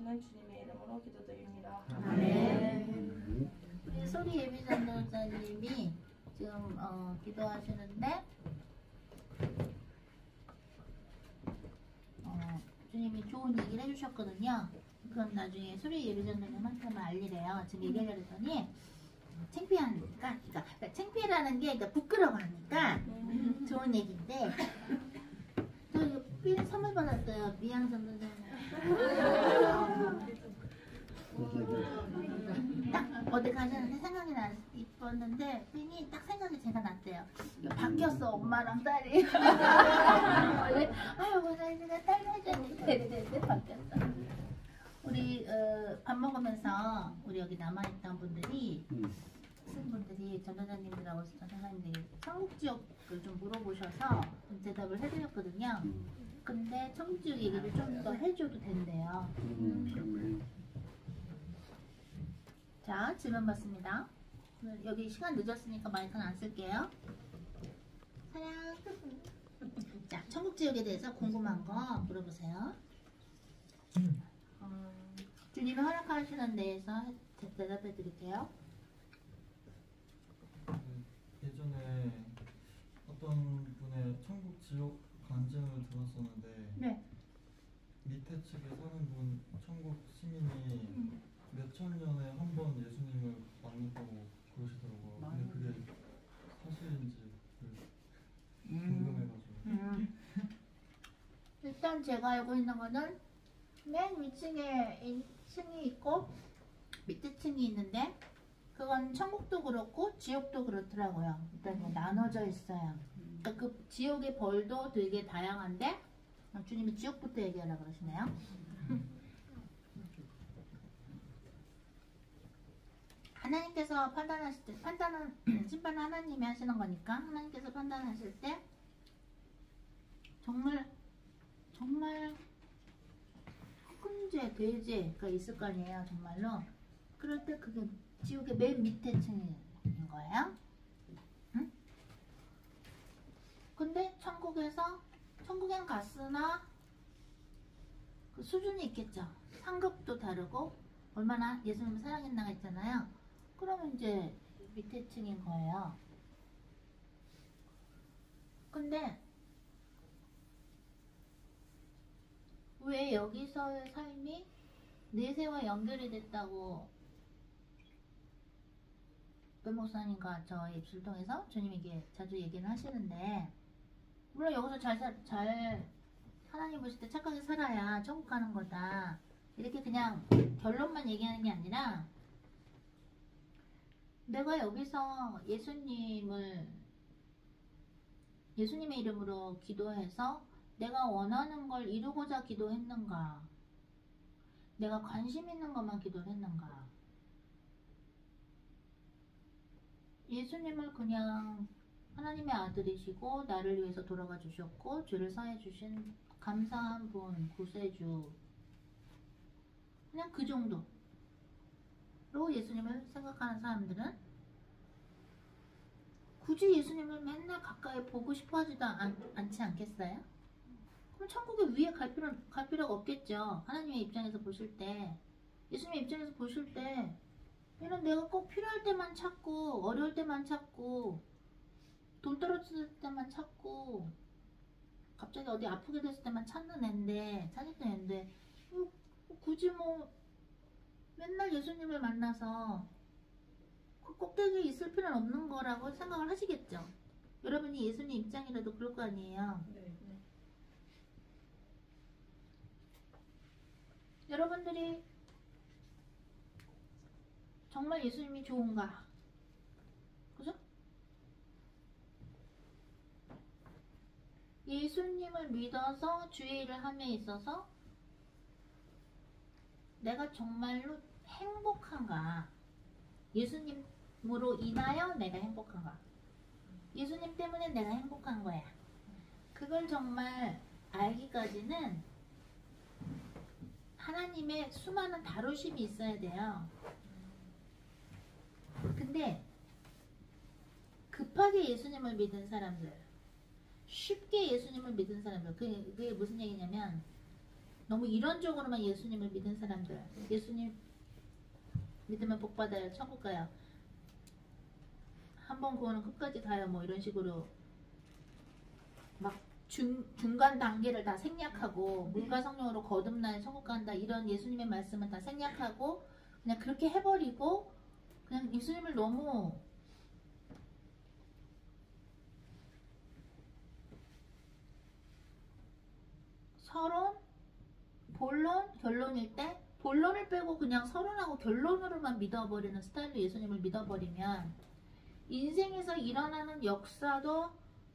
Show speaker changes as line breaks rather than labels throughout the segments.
인도하시는 주님의 이름으로 기도드립니다.
아멘. 우리 소리 예비 전도자님이 지금 기도하시는데 주님이 좋은 얘기를 해주셨거든요. 그럼 나중에 소리 예비 전도님한테만 알리래요. 지금 얘기하려고 했더니 창피하니까, 그러니까 창피라는 게 그러니까 부끄러워하니까 좋은 얘기인데 저 삐를 선물 받았어요. 미양 전도자님. 딱 어디 가셨는데 생각이 이뻤는데 삐니 딱 생각이 제가 났대요. 바뀌었어 엄마랑 딸이. 원래 아유 내가 딸 해줬는데 바뀌었어. 우리 밥 먹으면서 우리 여기 남아있던 분들이 학생분들이 전도자님들하고 전도사님들이 천국지옥을 좀 물어보셔서 대답을 해드렸거든요. 근데 천국지옥 얘기를 좀 더 해줘도 된대요. 자, 질문 받습니다. 여기 시간 늦었으니까 마이크는 안 쓸게요. 사랑. 자, 천국지옥에 대해서 궁금한 거 물어보세요. 주님이 허락하시는 데에서 대답해 드릴게요.
예전에 어떤 분의 천국 지옥 간증을 들었었는데
네.
밑에 측에 사는 분 천국 시민이 몇천 년에 한 번 예수님을 만났다고 그러시더라고요. 근데 그게 사실인지 궁금해가지고.
일단 제가 알고 있는 거는 맨 위층에 층이 있고 밑에 층이 있는데 그건 천국도 그렇고 지옥도 그렇더라고요. 일단 나눠져 있어요. 그러니까 그 지옥의 벌도 되게 다양한데 주님이 지옥부터 얘기하려고 그러시네요. 하나님께서 판단하실 때 판단은 심판은 하나님이 하시는 거니까 하나님께서 판단하실 때 정말 큰 죄, 대죄가 있을 거 아니에요, 정말로. 그럴 때 그게 지옥의 맨 밑에 층인 거예요. 응? 근데 천국엔 갔으나 그 수준이 있겠죠. 상급도 다르고 얼마나 예수님을 사랑했나가 있잖아요. 그러면 이제 밑에 층인 거예요. 근데 왜 여기서의 삶이 내세와 연결이 됐다고 Ben 목사님과 저의 입술 통해서 주님에게 자주 얘기를 하시는데, 물론 여기서 잘 하나님 보실 때 착하게 살아야 천국 가는 거다 이렇게 그냥 결론만 얘기하는 게 아니라, 내가 여기서 예수님의 이름으로 기도해서 내가 원하는 걸 이루고자 기도했는가, 내가 관심 있는 것만 기도를 했는가, 예수님을 그냥 하나님의 아들이시고 나를 위해서 돌아가 주셨고 죄를 사해 주신 감사한 분, 구세주, 그냥 그 정도로 예수님을 생각하는 사람들은 굳이 예수님을 맨날 가까이 보고 싶어 하지도 않지 않겠어요? 그럼 천국에 위에 갈 필요가 없겠죠. 하나님의 입장에서 보실 때, 예수님의 입장에서 보실 때, 이런 내가 꼭 필요할 때만 찾고, 어려울 때만 찾고, 돈 떨어질 때만 찾고, 갑자기 어디 아프게 됐을 때만 찾던 앤데 굳이 맨날 예수님을 만나서 그 꼭대기에 있을 필요는 없는 거라고 생각을 하시겠죠. 여러분이 예수님 입장이라도 그럴 거 아니에요.
네.
여러분들이 정말 예수님이 좋은가? 그죠? 예수님을 믿어서 주의 일을 함에 있어서 내가 정말로 행복한가? 예수님으로 인하여 내가 행복한가? 예수님 때문에 내가 행복한 거야. 그걸 정말 알기까지는 하나님의 수많은 다루심이 있어야 돼요. 근데 급하게 예수님을 믿은 사람들, 쉽게 예수님을 믿은 사람들, 그게 무슨 얘기냐면 너무 이론적으로만 예수님을 믿은 사람들, 예수님 믿으면 복 받아요, 천국 가요, 한 번 구원은 끝까지 가요, 뭐 이런 식으로 막 중간 단계를 다 생략하고 물과 성령으로 거듭나야 천국 간다 이런 예수님의 말씀은 다 생략하고 그냥 그렇게 해버리고 그냥 예수님을 너무 서론, 본론, 결론일 때 본론을 빼고 그냥 서론하고 결론으로만 믿어버리는 스타일로 예수님을 믿어버리면 인생에서 일어나는 역사도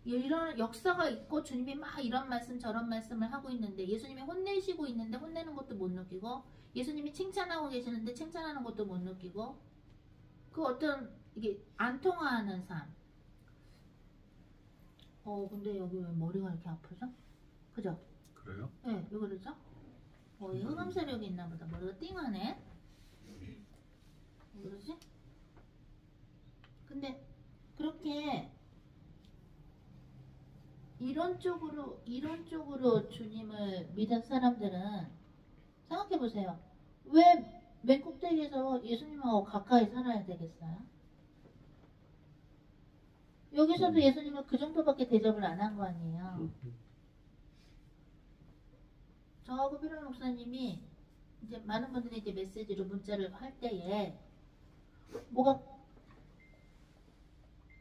이런 역사가 있고 주님이 막 이런 말씀 저런 말씀을 하고 있는데 예수님이 혼내시고 있는데 혼내는 것도 못 느끼고 예수님이 칭찬하고 계시는데 칭찬하는 것도 못 느끼고 그 어떤 이게 안 통하는 삶. 근데 여기 왜 머리가 이렇게 아프죠? 그죠?
그래요?
네, 왜 그러죠? 이 흑암 세력이 있나 보다. 머리가 띵하네. 왜 그러지? 근데 그렇게 이론적으로 주님을 믿은 사람들은 생각해보세요. 왜 맨 꼭대기에서 예수님하고 가까이 살아야 되겠어요? 여기서도 예수님은 그 정도밖에 대접을 안 한 거 아니에요. 저하고 비룡 목사님이 이제 많은 분들이 이제 메시지로 문자를 할 때에 뭐가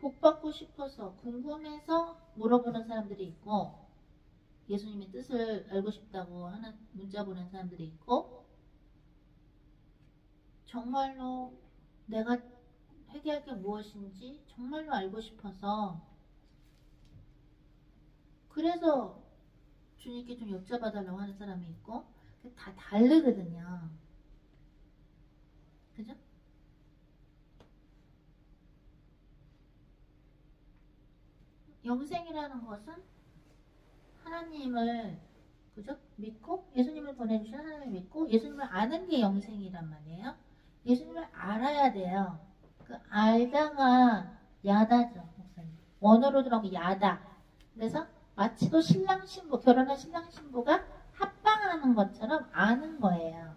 복 받고 싶어서 궁금해서 물어보는 사람들이 있고 예수님의 뜻을 알고 싶다고 하는 문자 보낸 사람들이 있고 정말로 내가 회개할 게 무엇인지 정말로 알고 싶어서 그래서 주님께 좀 여쭤봐달라고 하는 사람이 있고 다 다르거든요. 그죠? 영생이라는 것은 하나님을 그죠? 믿고 예수님을 보내주신 하나님을 믿고 예수님을 아는 게 영생이란 말이에요. 예수님을 알아야 돼요. 그 알다가 야다죠. 목사님. 원어로 들어가면 야다. 그래서 마치도 신랑 신부 결혼한 신랑 신부가 합방하는 것처럼 아는 거예요.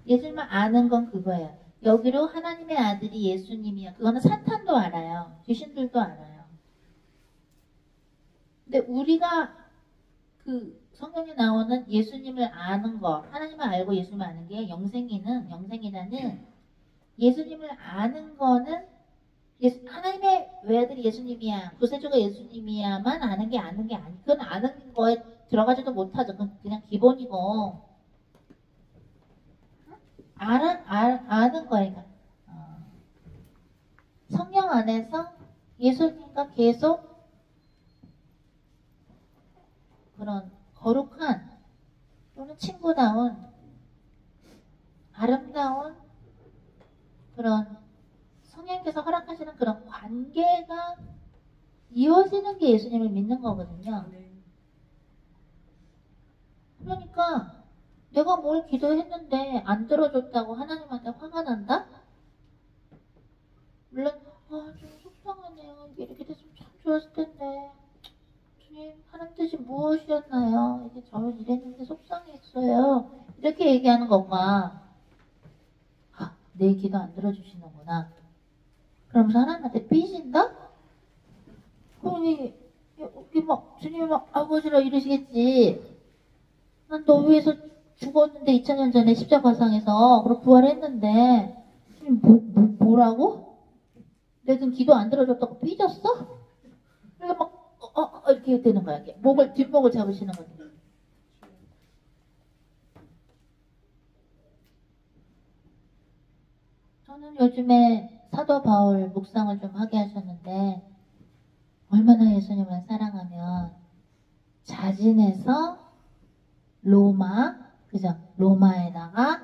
예수님을 아는 건 그거예요. 여기로 하나님의 아들이 예수님이야. 그거는 사탄도 알아요. 귀신들도 알아요. 근데 우리가 그 성경에 나오는 예수님을 아는 거, 하나님을 알고 예수님을 아는 게 영생이라는 예수님을 아는 거는 하나님의 외아들이 예수님이야, 구세주가 예수님이야만 아는 게 아니. 그건 아는 거에 들어가지도 못하죠. 그건 그냥 기본이고. 아는 거예요. 성령 안에서 예수님과 계속 그런 거룩한 또는 친구다운 아름다운 그런 성령께서 허락하시는 그런 관계가 이어지는 게 예수님을 믿는 거거든요. 그러니까 내가 뭘 기도했는데 안 들어줬다고 하나님한테 화가 난다? 물론 좀 속상하네요. 이게 이렇게 됐으면 참 좋았을 텐데 주님 하나님 뜻이 무엇이었나요? 이게 저는 이랬는데 속상했어요. 이렇게 얘기하는 것과 내 기도 안 들어주시는구나. 그러면서 하나님한테 삐진다? 그러니 막 주님이 막 아버지라 이러시겠지. 난 너 위해서 죽었는데 2000년 전에 십자가상에서 그리고 부활했는데 주님 뭐라고? 내가 지금 기도 안 들어줬다고 삐졌어? 그러니까 막 이렇게 되는 거야. 뒷목을 잡으시는 거지. 저는 요즘에 사도 바울 묵상을 좀 하게 하셨는데 얼마나 예수님을 사랑하면 자진해서 로마에다가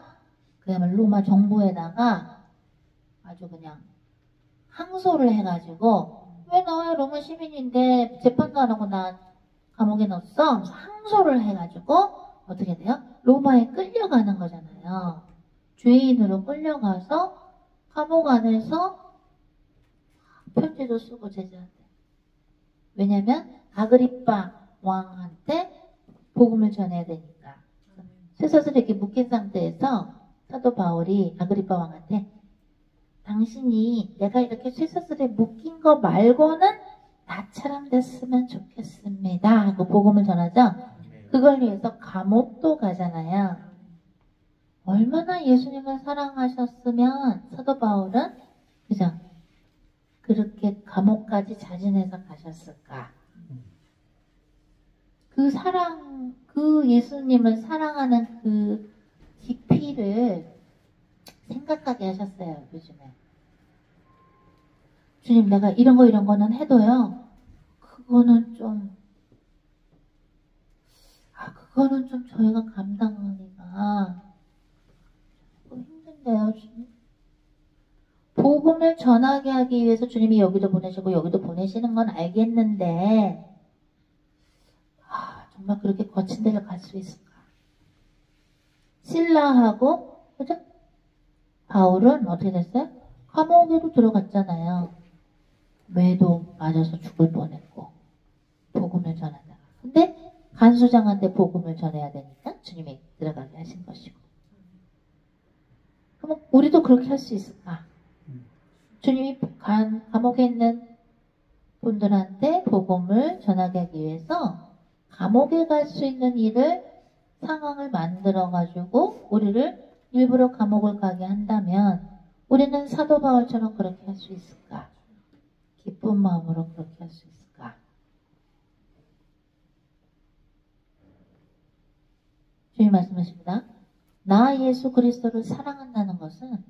그다음에 로마 정부에다가 아주 그냥 항소를 해가지고 왜 너야 로마 시민인데 재판도 안 하고 나 감옥에 넣었어? 항소를 해가지고 어떻게 돼요? 로마에 끌려가는 거잖아요. 죄인으로 끌려가서 감옥 안에서 편지도 쓰고 제자한테. 왜냐면 아그리빠 왕한테 복음을 전해야 되니까. 쇠사슬을 이렇게 묶인 상태에서 사도 바울이 아그리파 왕한테 당신이 내가 이렇게 쇠사슬에 묶인 거 말고는 나처럼 됐으면 좋겠습니다 하고 복음을 전하죠. 그걸 위해서 감옥도 가잖아요. 얼마나 예수님을 사랑하셨으면 사도 바울은 그죠? 그렇게 감옥까지 자진해서 가셨을까? 그 사랑, 그 예수님을 사랑하는 그 깊이를 생각하게 하셨어요, 요즘에. 주님, 내가 이런 거는 해도요, 그거는 좀 저희가 감당하기가 힘든데요, 주님. 복음을 전하게 하기 위해서 주님이 여기도 보내시고 여기도 보내시는 건 알겠는데, 정말 그렇게 거친 데를 갈 수 있을까? 실라하고, 그죠? 바울은 어떻게 됐어요? 감옥에도 들어갔잖아요. 매도 맞아서 죽을 뻔했고, 복음을 전한다. 근데 간수장한테 복음을 전해야 되니까 주님이 들어가게 하신 것이고. 그럼 우리도 그렇게 할 수 있을까? 주님이 감옥에 있는 분들한테 복음을 전하게 하기 위해서 감옥에 갈 수 있는 일을 상황을 만들어가지고 우리를 일부러 감옥을 가게 한다면 우리는 사도 바울처럼 그렇게 할 수 있을까? 기쁜 마음으로 그렇게 할 수 있을까? 주님 말씀하십니다. 나 예수 그리스도를 사랑한다는 것은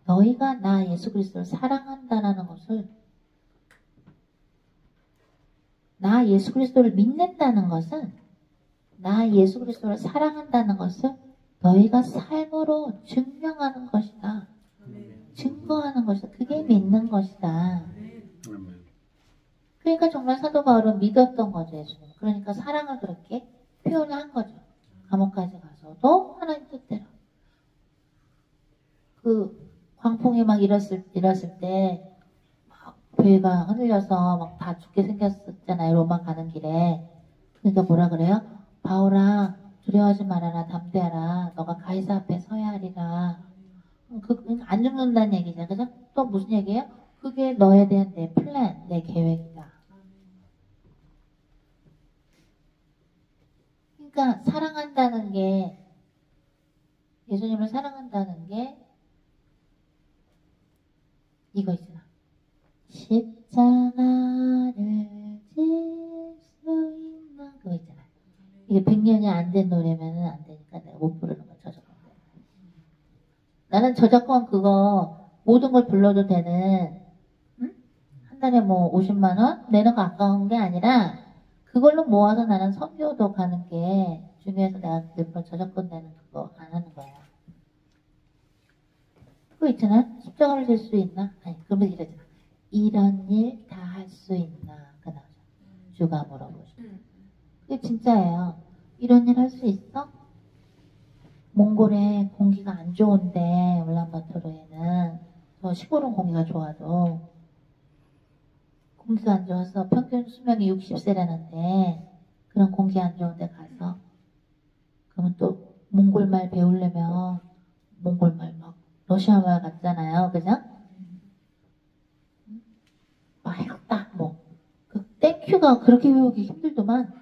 너희가 나 예수 그리스도를 사랑한다라는 것을 나 예수 그리스도를 믿는다는 것은 나 예수 그리스도를 사랑한다는 것을 너희가 삶으로 증명하는 것이다. 증거하는 것이다. 그게 믿는 것이다. 그러니까 정말 사도 바울은 믿었던 거죠. 예수님. 그러니까 사랑을 그렇게 표현한 거죠. 감옥까지 가서도 하나님 뜻대로. 그 광풍이 막 일었을 때 막 배가 흔들려서 막 다 죽게 생겼었잖아요. 로마 가는 길에. 그러니까 뭐라 그래요? 바울아 두려워하지 말아라. 담대하라. 너가 가이사 앞에 서야 하리라. 안 죽는다는 얘기죠. 그죠? 또 무슨 얘기예요? 그게 너에 대한 내 플랜, 내 계획이다. 그러니까 사랑한다는 게 예수님을 사랑한다는 게 이거 있잖아. 십자가를 질 수 있나 그거 있잖아. 이게 100년이 안 된 노래면은 안 되니까 내가 못 부르는 거 저작권. 나는 저작권 그거 모든 걸 불러도 되는 한 달에 뭐 50만 원 내는 거 아까운 게 아니라 그걸로 모아서 나는 선교도 가는 게 중요해서 내가 일부러 저작권 내는 그거 안 하는 거야. 그거 있잖아. 십자가를 질 수 있나? 아니 그러면 이러잖아. 이런 일 다 할 수 있나? 그 나오죠. 주가 물어보죠. 그게 진짜예요. 이런 일 할 수 있어? 몽골에 공기가 안 좋은데 울란바토르에는 저 시골은 공기가 좋아도 공기가 안 좋아서 평균 수명이 60세라는데 그런 공기 안 좋은데 가서 그러면 또 몽골말 배우려면 몽골말 막 러시아말 같잖아요. 그죠? 맑다 뭐 그 땡큐가 그렇게 배우기 힘들더만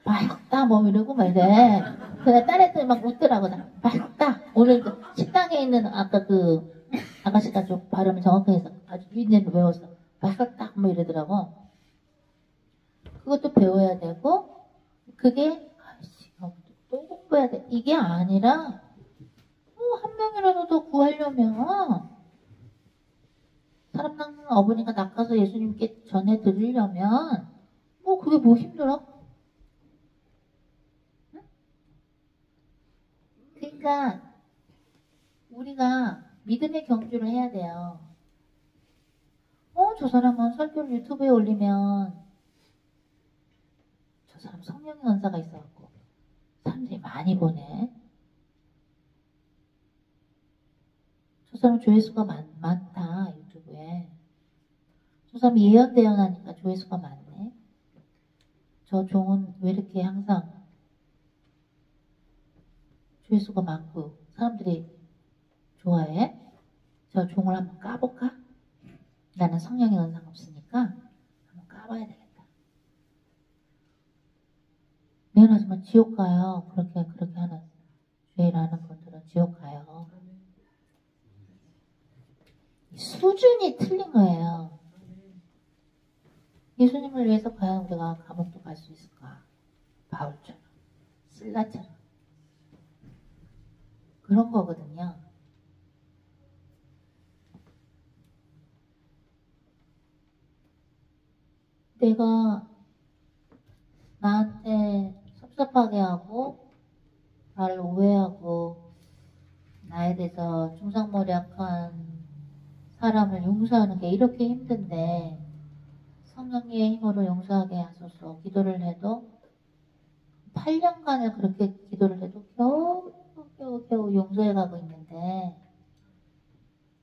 맑다 뭐 이러고 막 이래. 그래 딸애들 막 웃더라고. 나 맑다 오늘 그 식당에 있는 아까 그 아가씨가 좀 발음을 정확하게 해서 아주 유인대로 외웠어. 맑다 뭐 이러더라고. 그것도 배워야 되고 그게 또 공부해야 돼. 이게 아니라 한 명이라도 더 구하려면 사람 낚는 어머니가 낚아서 예수님께 전해드리려면 뭐 그게 뭐 힘들어? 응? 그러니까 우리가 믿음의 경주를 해야 돼요. 저 사람은 설교를 유튜브에 올리면 저 사람 성령의 은사가 있어갖고 사람들이 많이 보네. 저 사람 조회수가 많다 유튜브에. 저 사람 예언대언하니까 조회수가 많네. 저 종은 왜 이렇게 항상 조회수가 많고 사람들이 좋아해? 저 종을 한번 까볼까? 나는 성령에는 상관없으니까 한번 까봐야 되겠다. 미안하지만 지옥 가요. 그렇게 하는 죄를 하는 분들은 지옥 가요. 수준이 틀린 거예요. 예수님을 위해서 과연 우리가 감옥도 갈 수 있을까? 바울처럼, 실라처럼 그런 거거든요. 내가 나한테 섭섭하게 하고 나를 오해하고 나에 대해서 중상모략한 사람을 용서하는 게 이렇게 힘든데 성령의 힘으로 용서하게 하소서 기도를 해도 8년간을 그렇게 기도를 해도 겨우 용서해가고 있는데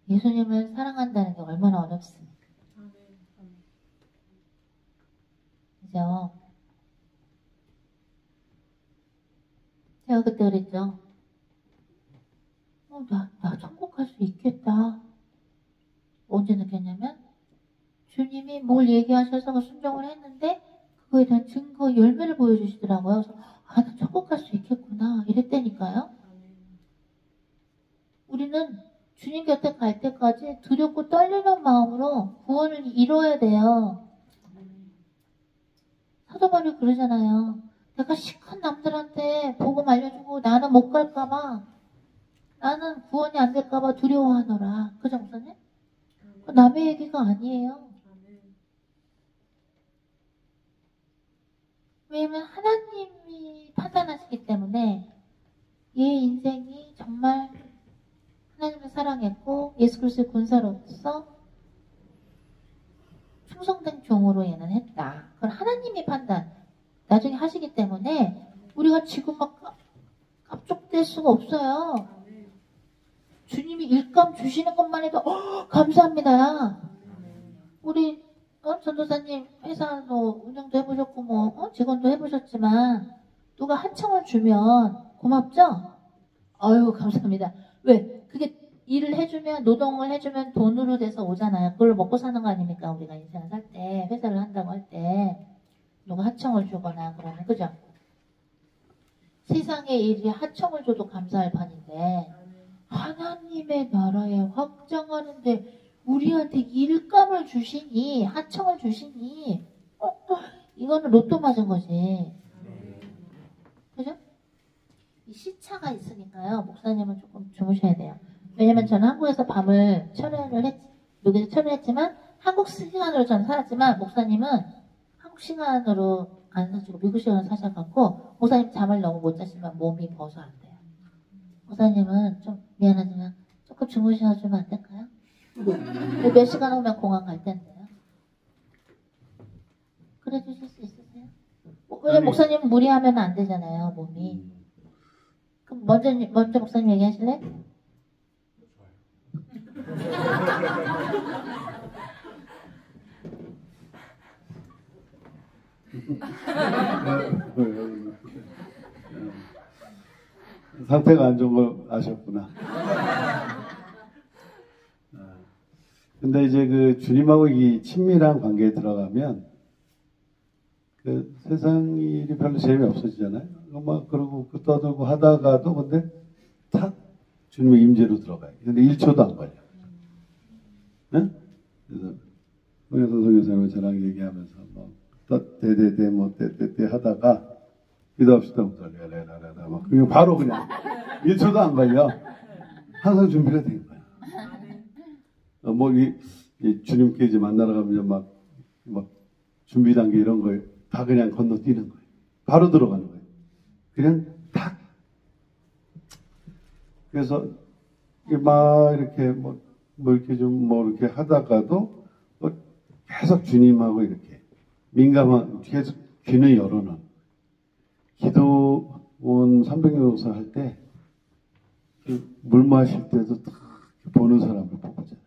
예수님을 사랑한다는 게 얼마나 어렵습니까? 그죠? 제가 그때 그랬죠. 나 천국 갈 수 있겠다. 언제 느꼈냐면 주님이 뭘 얘기하셔서 순종을 했는데 그거에 대한 증거 열매를 보여주시더라고요. 그래서 나 천국 갈 수 있겠구나 이랬다니까요. 우리는 주님 곁에 갈 때까지 두렵고 떨리는 마음으로 구원을 이뤄야 돼요. 사도 바울이 그러잖아요. 내가 시큰 남들한테 복음 알려주고 나는 못 갈까봐 나는 구원이 안 될까봐 두려워하노라. 그죠 목사님? 남의 얘기가 아니에요. 왜냐면 하나님이 판단하시기 때문에 얘 인생이 정말 하나님을 사랑했고 예수 그리스도의 군사로서 충성된 종으로 얘는 했다. 그걸 하나님이 판단 나중에 하시기 때문에 우리가 지금 막 깝족될 수가 없어요. 주님이 일감 주시는 것만 해도 감사합니다. 우리 전도사님 회사도 운영도 해보셨고 직원도 해보셨지만 누가 하청을 주면 고맙죠? 아유 감사합니다. 왜? 그게 일을 해주면 노동을 해주면 돈으로 돼서 오잖아요. 그걸로 먹고 사는 거 아닙니까? 우리가 인생을 살 때 회사를 한다고 할 때 누가 하청을 주거나 그러면 그죠? 세상의 일이 하청을 줘도 감사할 판인데 하나님의 나라에 확장하는데 우리한테 일감을 주시니 하청을 주시니 이거는 로또 맞은 거지. 그죠? 이 시차가 있으니까요. 목사님은 조금 주무셔야 돼요. 왜냐면 저는 한국에서 밤을 여기서 철회를 했지만 한국 시간으로 저는 살았지만 목사님은 한국 시간으로 안 사시고 미국 시간으로 사셔갖고 목사님 잠을 너무 못 자시면 몸이 벗어 안 돼요. 목사님은 좀 미안하지만 조금 주무셔주면 안 될까요? 몇 시간 후면 공항 갈 텐데요. 그래 주실 수 있으세요? 왜 목사님은 무리하면 안 되잖아요, 몸이. 그럼 먼저 목사님 얘기하실래?
상태가 안 좋은 걸 아셨구나. 근데 이제 그 주님하고 이 친밀한 관계에 들어가면 그 세상 일이 별로 재미없어지잖아요. 막 그러고 떠들고 하다가도 근데 탁 주님의 임재로 들어가요. 근데 1초도 안 걸려. 네? 그래서 홍영선 선교사님 저랑 얘기하면서 뭐 대대대 뭐 대대대 하다가 기도합시다. 막 그냥 바로 그냥 1초도 안 걸려. 항상 준비가 된 거야. 뭐 이 주님께 이제 만나러 가면 막 준비 단계 이런 거 다 그냥 건너뛰는 거예요. 바로 들어가는 거예요. 그냥 탁. 그래서 막 이렇게 뭐 이렇게 좀 이렇게 하다가도 계속 주님하고 이렇게 민감한 계속 귀는 열어놓은 기도원 300명 할 때 물 마실 때도 딱 보는 사람을 보잖아요.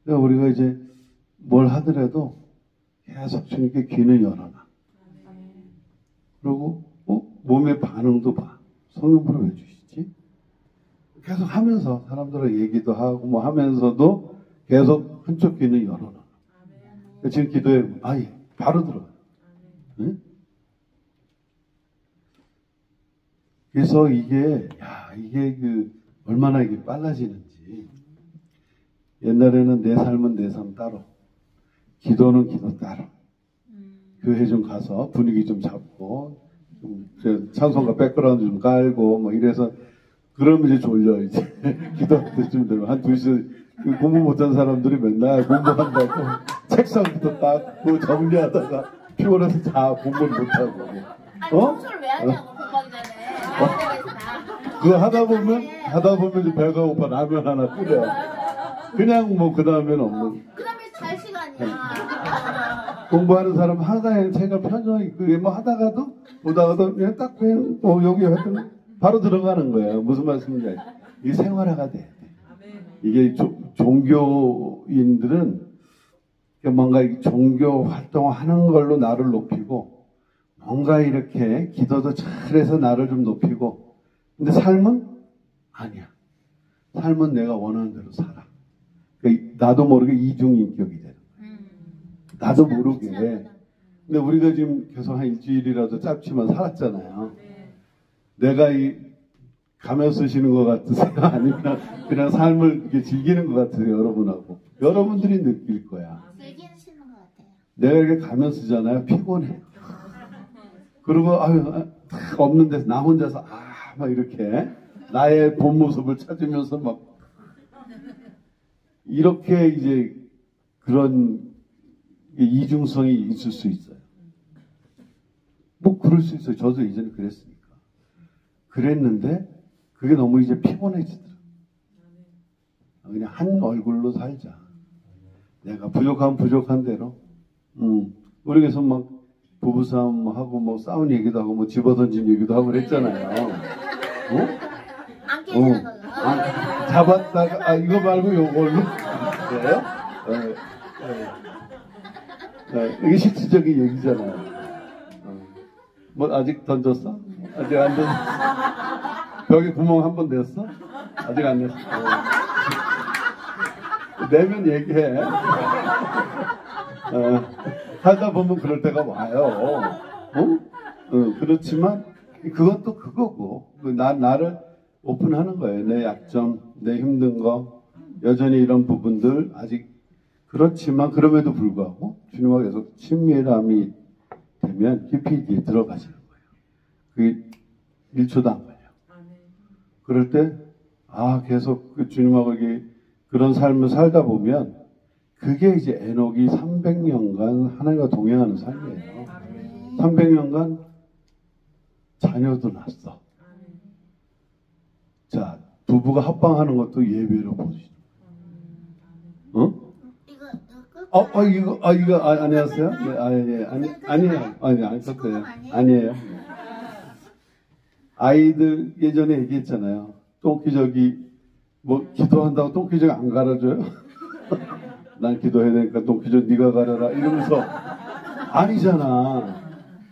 그러니까 우리가 이제 뭘 하더라도 계속 주님께 귀는 열어놔. 그리고 몸의 반응도 봐. 성령으로 왜 주시지? 계속 하면서 사람들하고 얘기도 하고 뭐 하면서도 계속 한쪽 귀는 열어놔. 지금 기도해 예. 바로 들어가요. 응? 그래서 이게 얼마나 이게 빨라지는지. 옛날에는 내 삶은 내 삶 따로, 기도는 기도 따로. 교회 좀 가서 분위기 좀 잡고, 좀 찬송가 백그라운드 좀 깔고, 뭐 이래서, 그러면 이제 졸려, 이제. 기도할 때쯤 되면. 한 2시, 공부 못한 사람들이 맨날 공부한다고, 책상부터 닦고, 정리하다가, 피곤해서 다 공부를 못하고.
청소를 왜 하냐고, 공부하기 전에.
그거 하다 보면 이제 배가 고파 라면 하나 끓여. 그냥 뭐, 그 다음에는 없는.
그 다음에 잘 시간이야.
공부하는 사람 하다에 제가 편견이 뭐 보다가도 그냥 딱 그냥 여기 했더니 바로 들어가는 거예요. 무슨 말씀인지 알죠? 이게 생활화가 돼. 이게 종교인들은 뭔가 종교 활동을 하는 걸로 나를 높이고 뭔가 이렇게 기도도 잘해서 나를 좀 높이고 근데 삶은 아니야. 삶은 내가 원하는 대로 살아. 나도 모르게 이중인격이 되는 거야. 나도 모르게. 근데 우리가 지금 계속 한 일주일이라도 짧지만 살았잖아요. 내가 가면 쓰시는 것 같으세요? 아니면 그냥 삶을 이렇게 즐기는 것 같으세요? 여러분하고. 여러분들이 느낄 거야.
즐기시는 것 같아요.
내가 이렇게 가면 쓰잖아요. 피곤해. 그리고 없는 데서 나 혼자서 막 이렇게 나의 본 모습을 찾으면서 막 이렇게 이제 그런 이중성이 있을 수 있어요. 뭐 그럴 수 있어요. 저도 예전에 그랬으니까. 그랬는데 그게 너무 이제 피곤해지더라고요. 그냥 한 얼굴로 살자. 내가 부족하면 부족한 대로. 우리 그래서 막 부부싸움 하고 뭐 싸운 얘기도 하고 뭐 집어던진 얘기도 하고 그랬잖아요.
안 깨지는 거죠.
잡았다가 이거 말고 요걸로. 이게 실질적인 얘기잖아요. 뭐 아직 던졌어? 아직 안 던졌어? 벽에 구멍 한 번 냈어? 아직 안 냈어. 내면 얘기해. 살다 보면 그럴 때가 와요. 그렇지만 그것도 그거고 나를 오픈하는 거예요. 내 약점, 내 힘든 거, 여전히 이런 부분들 아직 그렇지만 그럼에도 불구하고 주님과 계속 친밀함이 되면 깊이 들어가시는 거예요. 그게 1초도 안 걸려요. 그럴 때 계속 그 주님하고 그런 삶을 살다 보면 그게 이제 에녹이 300년간 하나님과 동행하는 삶이에요. 300년간 자녀도 낳았어. 자, 부부가 합방하는 것도 예배로 보시죠. 이거 안녕하세요. 네, 아니에요. 안 썼어요. 아니에요. 아이들 예전에 얘기했잖아요. 똥기저귀 뭐 기도한다고 똥기저귀 안 갈아줘요? 난 기도해야 되니까 똥기저귀 네가 갈아라 이러면서 아니잖아.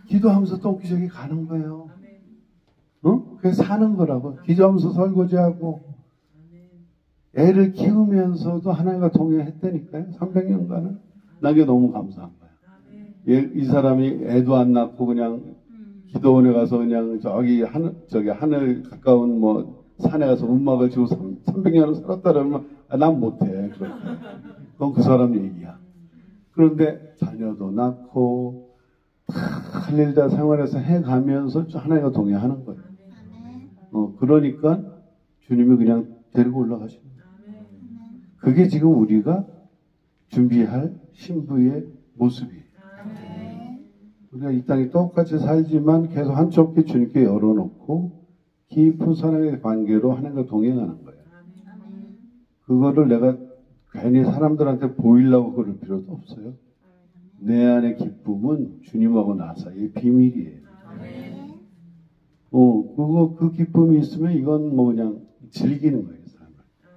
기도하면서 똥기저귀 가는 거예요. 그게 사는 거라고. 기도하면서 설거지하고 애를 키우면서도 하나님과 동행했다니까요. 300년간은. 난 게 너무 감사한 거야. 이 사람이 애도 안 낳고 그냥 기도원에 가서 그냥 하늘 가까운 뭐 산에 가서 음악을 치고 300년을 살았다 그러면 난 못해. 그건 그 사람 얘기야. 그런데 자녀도 낳고 할 일 다 생활에서 해가면서 하나님과 동행하는 거예요. 그러니까 주님이 그냥 데리고 올라가시는 거예요. 그게 지금 우리가 준비할 신부의 모습이에요. 우리가 이 땅에 똑같이 살지만 계속 한쪽 귀 주님께 열어놓고 깊은 사랑의 관계로 하나님과 동행하는 거예요. 그거를 내가 괜히 사람들한테 보이려고 그럴 필요도 없어요. 내 안의 기쁨은 주님하고 나 사이의 비밀이에요. 그 기쁨이 있으면 이건 뭐 그냥 즐기는 거예요, 삶을.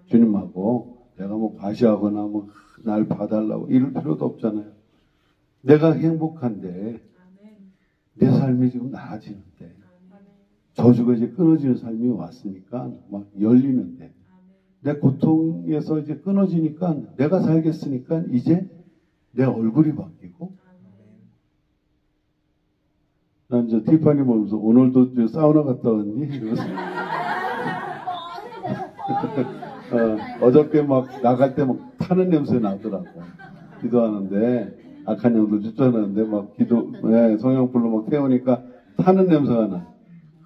주님하고 내가 뭐 과시하거나 뭐 날 봐달라고 이럴 필요도 없잖아요. 내가 행복한데 내 삶이 지금 나아지는데 저주가 이제 끊어지는 삶이 왔으니까 막 열리는데 내 고통에서 이제 끊어지니까 내가 살겠으니까 이제 내 얼굴이 바뀌고 난 이제 티파니 보면서 오늘도 저 사우나 갔다 왔니? 이러면서 어저께 막 나갈 때 막 타는 냄새 나더라고. 기도하는데 악한 영들 쫓아내는데 막 성령불로 막 태우니까 타는 냄새가 나.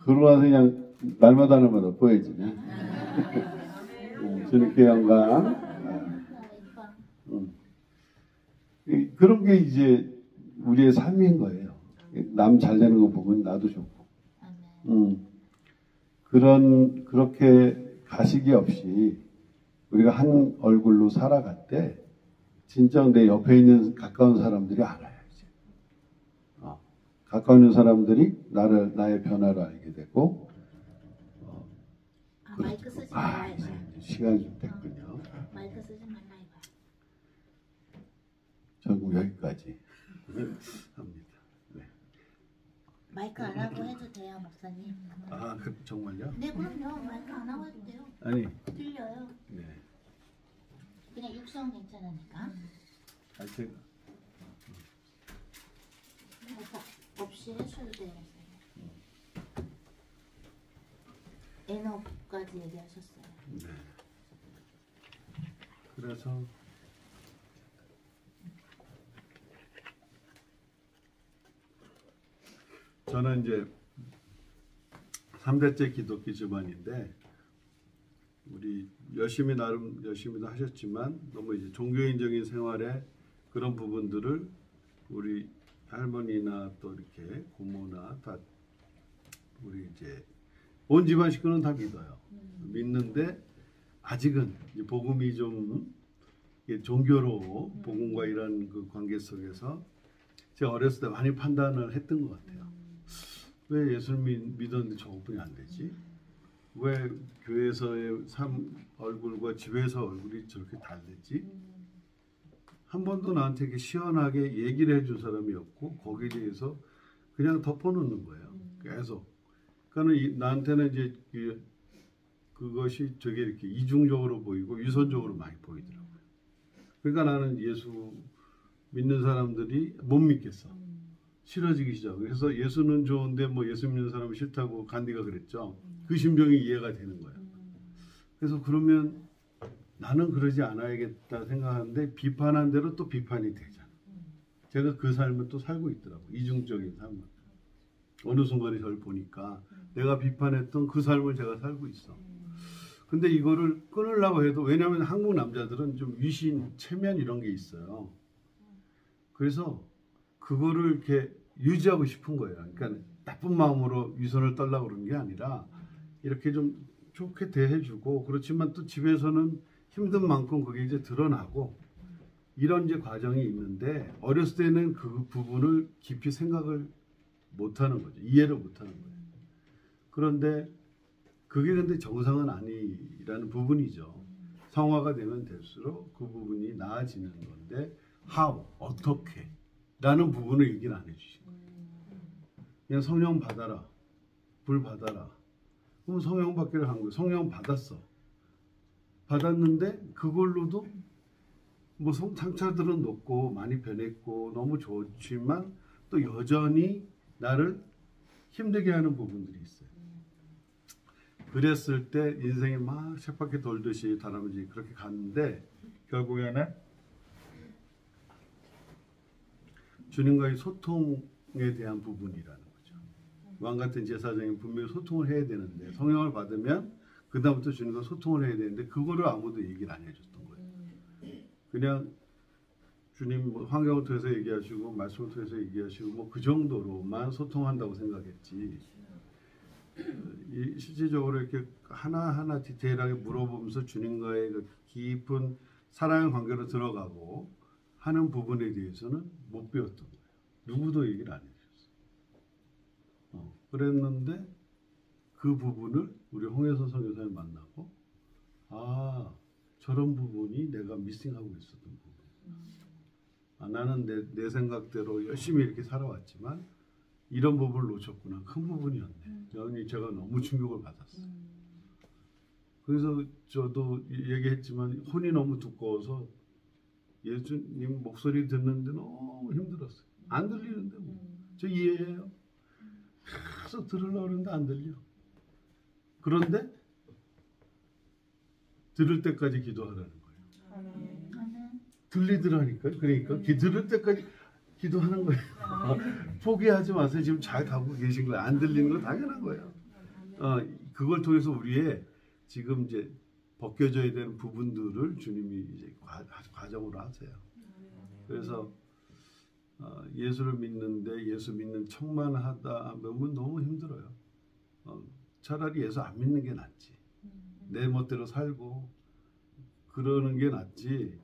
그러고 나서 그냥 날마다 보여지네. 주님께 영광. 그런 게 이제 우리의 삶인 거예요. 남 잘 되는 거 보면 나도 좋고. 그렇게 가식이 없이 우리가 한 얼굴로 살아갈 때 진짜 내 옆에 있는 가까운 사람들이 알아야지. 가까운 사람들이 나의 변화를 알게 되고.
마이크 쓰지 말라 이거.
시간이 좀 됐군요.
마이크 쓰지 말라 이거.
전국 여기까지 합니다. 네.
마이크 안 하고 해도 돼요, 목사님.
정말요?
네, 그럼요. 마이크 안 하고 해도 돼요.
아니.
들려요.
네.
그냥 육성 괜찮으니까.
제가
마이크 없이 하셔도 돼요. N업까지 얘기하셨어요.
네. 그래서 저는 이제 3대째 기독교 집안인데 우리 나름 열심히도 하셨지만 너무 이제 종교인적인 생활에 그런 부분들을 우리 할머니나 또 이렇게 고모나 다 우리 이제 온 집안 식구는 다 믿어요. 믿는데 아직은 이제 복음이 좀 종교로 복음과 이런 그 관계 속에서 제가 어렸을 때 많이 판단을 했던 것 같아요. 왜 예수를 믿었는데 저것뿐이 안 되지? 왜 교회에서의 얼굴과 집에서 얼굴이 저렇게 다르지? 한 번도 나한테 이렇게 시원하게 얘기를 해준 사람이 없고 거기에 대해서 그냥 덮어놓는 거예요. 계속. 그러니까 나한테는 이제 그것이 되게 이렇게 이중적으로 보이고 유선적으로 많이 보이더라고요. 그러니까 나는 예수 믿는 사람들이 못 믿겠어. 싫어지기 시작. 그래서 예수는 좋은데 뭐 예수 믿는 사람은 싫다고 간디가 그랬죠. 그 심정이 이해가 되는 거예요. 그래서 그러면 나는 그러지 않아야겠다 생각하는데 비판한 대로 또 비판이 되잖아. 제가 그 삶을 또 살고 있더라고요. 이중적인 삶을. 어느 순간에 저를 보니까 내가 비판했던 그 삶을 제가 살고 있어. 근데 이거를 끊으려고 해도 왜냐하면 한국 남자들은 좀 위신, 체면 이런 게 있어요. 그래서 그거를 이렇게 유지하고 싶은 거예요. 그러니까 나쁜 마음으로 위선을 떨려고 그런 게 아니라 이렇게 좀 좋게 대해주고 그렇지만 또 집에서는 힘든 만큼 그게 이제 드러나고 이런 이제 과정이 있는데 어렸을 때는 그 부분을 깊이 생각을 못하는 거죠. 이해를 못하는 거예요. 그런데 그게 근데 정상은 아니라는 부분이죠. 성화가 되면 될수록 그 부분이 나아지는 건데 how, 어떻게 라는 부분을 얘기를 안 해주시고 그냥 성령 받아라, 불 받아라. 그럼 성령 받기를 한 거예요. 성령 받았어. 받았는데 그걸로도 뭐 상처들은 높고 많이 변했고 너무 좋지만 또 여전히 나를 힘들게 하는 부분들이 있어요. 그랬을 때 인생이 막 쳇바퀴 돌듯이 다람쥐 그렇게 갔는데 결국에는 주님과의 소통에 대한 부분이라는 거죠. 왕 같은 제사장이 분명히 소통을 해야 되는데 성령을 받으면 그 다음부터 주님과 소통을 해야 되는데 그거를 아무도 얘기를 안 해줬던 거예요. 그냥 주님 환경을 통해서 얘기하시고 말씀을 통해서 얘기하시고 뭐 그 정도로만 소통한다고 생각했지. 실질적으로 이렇게 하나하나 디테일하게 물어보면서 주님과의 그 깊은 사랑의 관계로 들어가고 하는 부분에 대해서는 못 배웠던 거예요. 누구도 얘기를 안 해줬어. 그랬는데 그 부분을 우리 홍혜선 선교사를 만나고 저런 부분이 내가 미싱하고 있었던 부분. 아, 나는 내 생각대로 열심히 이렇게 살아왔지만 이런 부분을 놓쳤구나. 큰 부분이었네. 여기 제가 너무 충격을 받았어요. 그래서 저도 얘기했지만 혼이 너무 두꺼워서 예수님 목소리 듣는데 너무 힘들었어요. 안 들리는데 뭐. 저 이해해요. 계속 들으려고 하는데 안 들려. 그런데 들을 때까지 기도하라는 거예요. 들리더라니까요. 그러니까 들을 때까지 기도하는 거예요. 포기하지 마세요. 지금 잘 가고 계신 거예요. 안 들리는 건 당연한 거예요. 그걸 통해서 우리의 지금 이제 벗겨져야 되는 부분들을 주님이 이제 과정으로 하세요. 그래서 예수를 믿는데 예수 믿는 척만 하다 보면 너무 힘들어요. 차라리 예수 안 믿는 게 낫지. 내 멋대로 살고 그러는 게 낫지.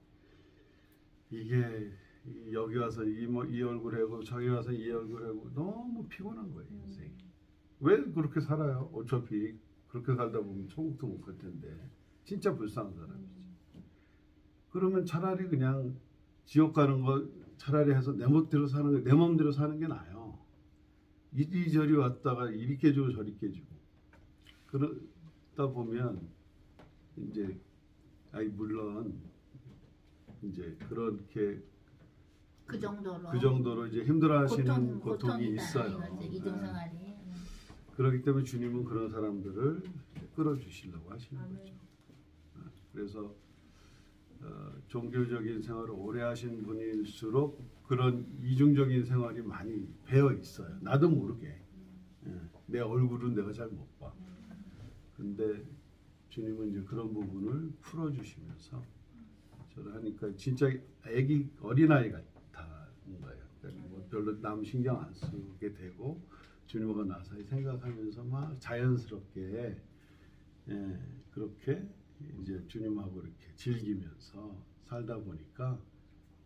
이게 여기 와서 이 얼굴 하고 저기 와서 이 얼굴 하고 너무 피곤한 거예요. 인생이. 왜 그렇게 살아요? 어차피 그렇게 살다 보면 천국도 못 갈 텐데 진짜 불쌍한 사람이지. 그러면 차라리 그냥 지옥 가는 거 차라리 해서 내 멋대로 사는 게 내 마음대로 사는 게 나아요. 이리저리 왔다가 이리 깨지고 저리 깨지고 그러다 보면 이제 물론 이제 그렇게
그 정도로
이제 힘들어하시는 고통이 있어요.
이중생활이.
그렇기 때문에 주님은 그런 사람들을 끌어주시려고 하시는 거죠. 그래서 종교적인 생활을 오래 하신 분일수록 그런 이중적인 생활이 많이 배어 있어요. 나도 모르게. 내 얼굴은 내가 잘 못 봐. 근데 주님은 이제 그런 부분을 풀어주시면서 저를 하니까 진짜 어린아이 같은 거예요. 그러니까 뭐 별로 남 신경 안 쓰게 되고 주님과 나사히 생각하면서 막 자연스럽게 그렇게 이제 주님하고 이렇게 즐기면서 살다 보니까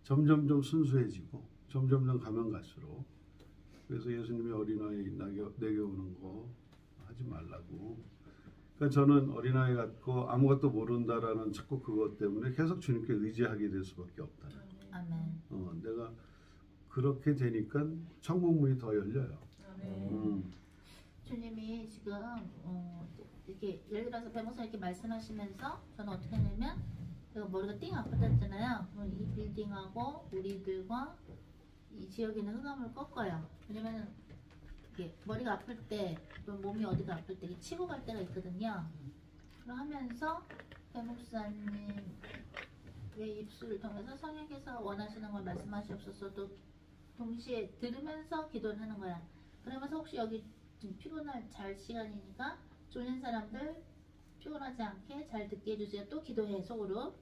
점점 순수해지고 점점 가면 갈수록 그래서 예수님이 어린아이 내게 오는 거 하지 말라고. 그러니까 저는 어린아이 같고 아무것도 모른다라는 자꾸 그것 때문에 계속 주님께 의지하게 될 수밖에 없다.
아멘.
내가 그렇게 되니까 천국 문이 더 열려요.
주님이 지금 이렇게 예를 들어서 배목사 이렇게 말씀하시면서 저는 어떻게 했냐면 제가 머리가 띵 아프다잖아요. 이 빌딩하고 우리들과 이 지역에 있는 흑암을 꺾어요. 왜냐면 이렇게 머리가 아플 때 또 몸이 어디가 아플 때 치고 갈 때가 있거든요. 그럼 하면서 배목사님 의 입술을 통해서 성령께서 원하시는 걸 말씀하시옵소서도 동시에 들으면서 기도를 하는 거야. 그러면서 혹시 여기 지금 피곤할 잘 시간이니까 졸린 사람들 피곤하지 않게 잘 듣게 해주세요. 또 기도해 속으로.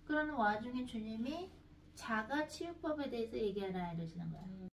그러는 와중에 주님이 자가 치유법에 대해서 얘기하라 이러시는 거야.